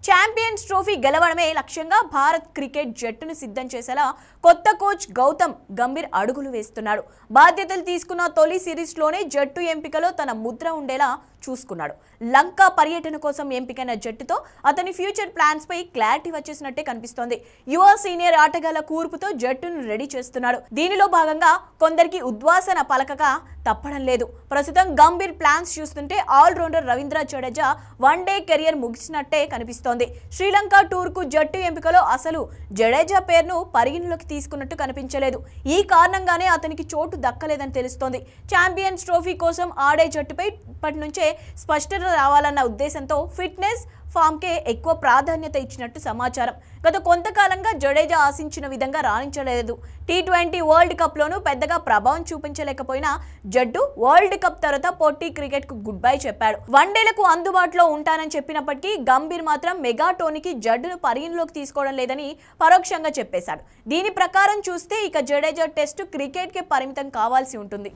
Champions trophy గెలవడమే లక్ష్యంగా Bharat cricket జట్టును సిద్ధం చేసేలా కొత్త కోచ్ గౌతమ్ గంభీర్ అడుగులు వేస్తున్నాడు. బాధ్యతలు తీసుకున్న తొలి సిరీస్లోనే జట్టు ఎంపికలో తన ముద్ర ఉండేలా చూసుకున్నాడు. లంక పర్యటన కోసం ఎంపికైన జట్టుతో అతని ఫ్యూచర్ ప్లాన్స్ పై క్లారిటీ వచ్చేసినట్టే కనిపిస్తోంది. యువ సీనియర్ ఆటగాళ్ల కూర్పుతో జట్టును రెడీ చేస్తున్నాడు. దీనిలో భాగంగా కొందరికి ఉద్వాసన పలకగా తప్పడం లేదు. ప్రస్తుతం గంభీర్ ప్లాన్స్ చూస్తుంటే all rounder Ravindra Jadeja one day career ముగిసినట్టే కనిపిస్తోంది. శ్రీలంక టూర్కు జట్టు ఎంపికలో అసలు జడేజా పేరును పరిగణలోకి తీసుకున్నట్టు కనిపించలేదు. ఈ కారణంగానే అతనికి చోటు దక్కలేదని తెలుస్తోంది. ఛాంపియన్స్ ట్రోఫీ కోసం ఆడే జట్టుపై ఇప్పటి నుంచే స్పష్టత రావాలన్న ఉద్దేశంతో ఫిట్నెస్ ఫామ్కే ఎక్కువ ప్రాధాన్యత ఇచ్చినట్టు సమాచారం. గత కొంతకాలంగా జడేజా ఆశించిన విధంగా రాణించలేదు. టీ20 వరల్డ్ కప్లోనూ పెద్దగా ప్రభావం చూపించలేకపోయినా జట్టు వరల్డ్ కప్ తర్వాత పొట్టి క్రికెట్కు గుడ్ బై చెప్పాడు. వన్డేలకు అందుబాటులో ఉంటానని చెప్పినప్పటికీ గంభీర్ మాత్రం మెగా టోనీకి జట్టును పరిగణలోకి తీసుకోవడం లేదని పరోక్షంగా చెప్పేశాడు. దీని ప్రకారం చూస్తే ఇక జడేజా టెస్టు క్రికెట్కే పరిమితం కావాల్సి ఉంటుంది.